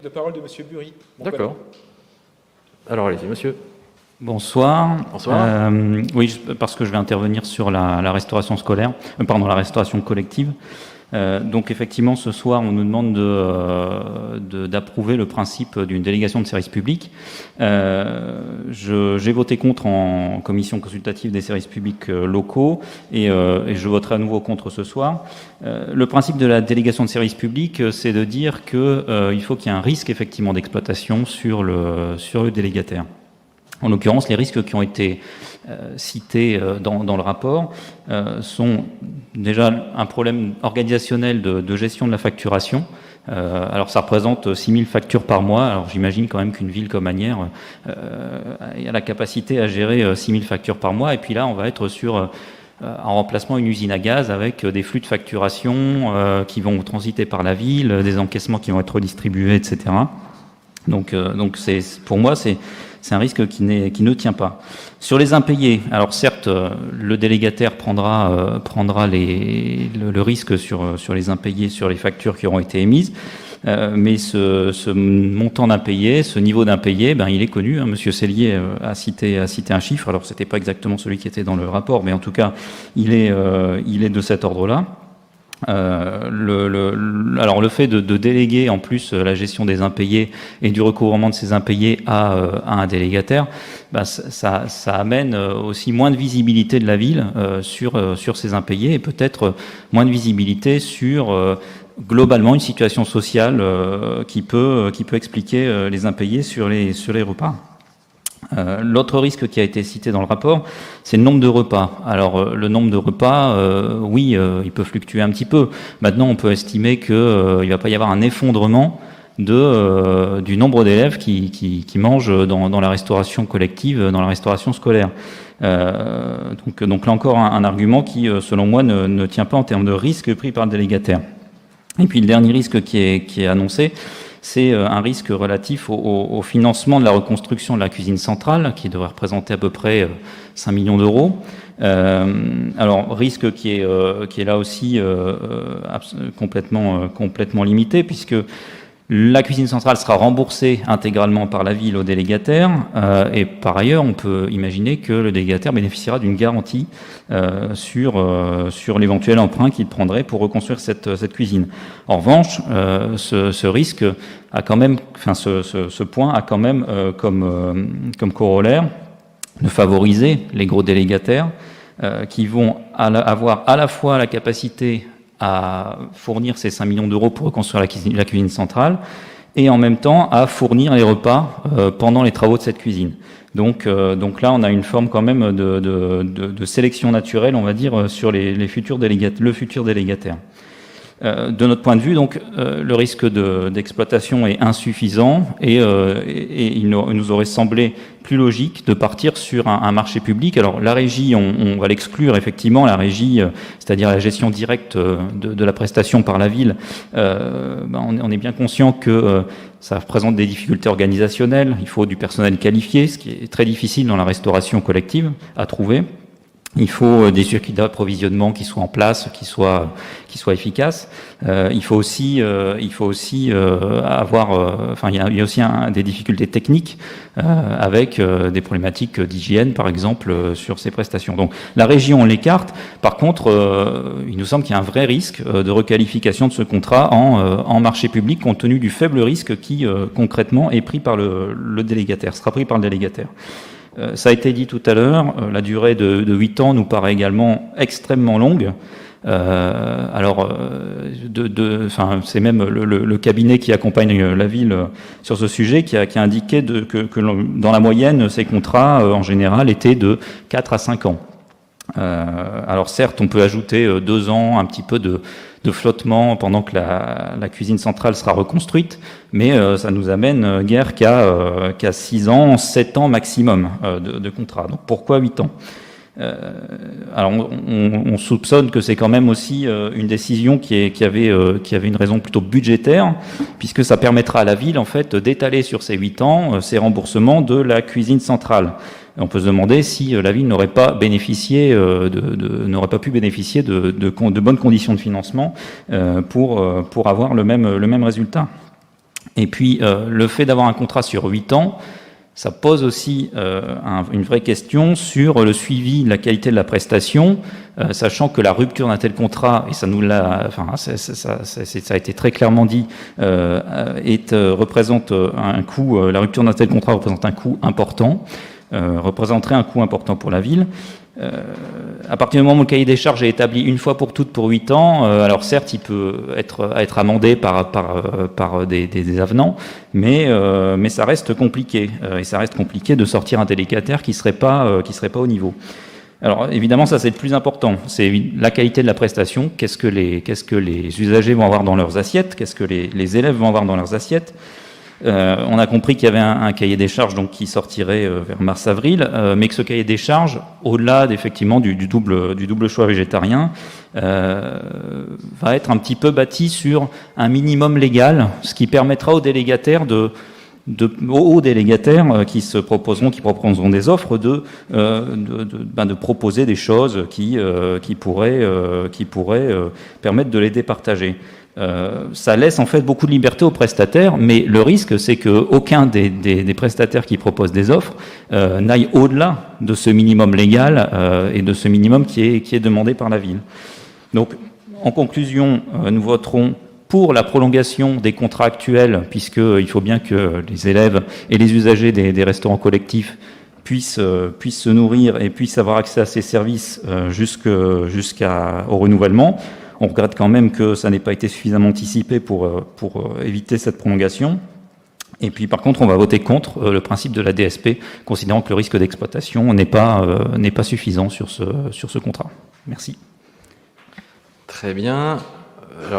De parole de Monsieur Bury. D'accord. Alors allez-y, monsieur. Bonsoir. Bonsoir. Oui, parce que je vais intervenir sur la restauration scolaire, la restauration collective. Donc effectivement, ce soir, on nous demande d'approuver le principe d'une délégation de service public. J'ai voté contre en commission consultative des services publics locaux et je voterai à nouveau contre ce soir. Le principe de la délégation de service public, c'est de dire qu'il faut qu'il y ait un risque effectivement d'exploitation sur le délégataire. En l'occurrence, les risques qui ont été cités dans le rapport sont déjà un problème organisationnel de gestion de la facturation. Alors ça représente 6000 factures par mois. Alors j'imagine quand même qu'une ville comme Asnières a la capacité à gérer 6000 factures par mois. Et puis là, on va être sur en remplacement une usine à gaz avec des flux de facturation qui vont transiter par la ville, des encaissements qui vont être redistribués, etc. Donc pour moi, c'est un risque qui ne tient pas. Sur les impayés, alors certes, le délégataire prendra le risque sur les impayés, sur les factures qui auront été émises, mais ce montant d'impayés, ce niveau d'impayés, il est connu. Monsieur Sellier a cité un chiffre. Alors c'était pas exactement celui qui était dans le rapport, mais en tout cas, il est de cet ordre-là. Alors le fait de déléguer en plus la gestion des impayés et du recouvrement de ces impayés à un délégataire, ça amène aussi moins de visibilité de la ville sur ces impayés et peut-être moins de visibilité sur globalement une situation sociale qui peut expliquer les impayés sur les repas. L'autre risque qui a été cité dans le rapport, c'est le nombre de repas. Alors le nombre de repas, oui, il peut fluctuer un petit peu. Maintenant, on peut estimer qu'il va pas y avoir un effondrement du nombre d'élèves qui mangent dans la restauration collective, dans la restauration scolaire. Donc là encore un argument qui, selon moi, ne tient pas en termes de risque pris par le délégataire. Et puis le dernier risque qui est annoncé, c'est un risque relatif au financement de la reconstruction de la cuisine centrale, qui devrait représenter à peu près 5 millions d'euros. Alors, risque qui est là aussi complètement limité, puisque la cuisine centrale sera remboursée intégralement par la ville au délégataire, et par ailleurs, on peut imaginer que le délégataire bénéficiera d'une garantie sur l'éventuel emprunt qu'il prendrait pour reconstruire cette cuisine. En revanche, ce risque a quand même, ce point a quand même comme corollaire de favoriser les gros délégataires qui vont avoir à la fois la capacité à fournir ces 5 millions d'euros pour reconstruire la cuisine centrale et en même temps à fournir les repas pendant les travaux de cette cuisine. Donc là, on a une forme quand même de sélection naturelle, on va dire, sur le futur délégataire. De notre point de vue, donc, le risque d'exploitation est insuffisant et il nous aurait semblé plus logique de partir sur un marché public. Alors la régie, on va l'exclure effectivement, la régie, c'est-à-dire la gestion directe de la prestation par la ville. On est bien conscient que ça représente des difficultés organisationnelles. Il faut du personnel qualifié, ce qui est très difficile dans la restauration collective à trouver. Il faut des circuits d'approvisionnement qui soient en place, qui soient efficaces. Il faut aussi avoir, il y a aussi des difficultés techniques avec des problématiques d'hygiène, par exemple, sur ces prestations. Donc la région on l'écarte. Par contre, il nous semble qu'il y a un vrai risque de requalification de ce contrat en marché public, compte tenu du faible risque qui concrètement est pris par le délégataire, sera pris par le délégataire. Ça a été dit tout à l'heure, la durée de 8 ans nous paraît également extrêmement longue. C'est même le cabinet qui accompagne la ville sur ce sujet qui a indiqué que dans la moyenne, ces contrats, en général, étaient de 4 à 5 ans. Alors certes, on peut ajouter 2 ans, un petit peu de flottement pendant que la cuisine centrale sera reconstruite, mais ça nous amène guère qu'à 6 ans, 7 ans maximum de contrat. Donc pourquoi 8 ans ? Alors on soupçonne que c'est quand même aussi une décision qui avait une raison plutôt budgétaire, puisque ça permettra à la ville en fait d'étaler sur ces 8 ans ces remboursements de la cuisine centrale. On peut se demander si la ville n'aurait pas pu bénéficier de bonnes conditions de financement pour avoir le même résultat. Et puis, le fait d'avoir un contrat sur 8 ans, ça pose aussi une vraie question sur le suivi de la qualité de la prestation, sachant que la rupture d'un tel contrat, et ça nous l'a, enfin, ça a été très clairement dit, représente un coût. La rupture d'un tel contrat représente un coût important, représenterait un coût important pour la ville. À partir du moment où le cahier des charges est établi une fois pour toutes pour 8 ans, alors certes, il peut être amendé par des avenants, mais ça reste compliqué. Et ça reste compliqué de sortir un délégataire qui serait pas au niveau. Alors évidemment, ça c'est le plus important, c'est la qualité de la prestation. Qu'est-ce que les usagers vont avoir dans leurs assiettes? Qu'est-ce que les élèves vont avoir dans leurs assiettes? On a compris qu'il y avait un cahier des charges donc qui sortirait vers mars-avril, mais que ce cahier des charges, au-delà effectivement du double choix végétarien, va être un petit peu bâti sur un minimum légal, ce qui permettra aux délégataires aux délégataires qui proposeront des offres de proposer des choses qui pourraient permettre de les départager. Ça laisse en fait beaucoup de liberté aux prestataires, mais le risque c'est qu'aucun des prestataires qui proposent des offres n'aille au-delà de ce minimum légal et de ce minimum qui est demandé par la ville. Donc, en conclusion, nous voterons pour la prolongation des contrats actuels, puisqu'il faut bien que les élèves et les usagers des restaurants collectifs puissent se nourrir et puissent avoir accès à ces services jusqu'au renouvellement. On regrette quand même que ça n'ait pas été suffisamment anticipé pour éviter cette prolongation. Et puis par contre, on va voter contre le principe de la DSP, considérant que le risque d'exploitation n'est pas suffisant sur ce contrat. Merci. Très bien. Alors,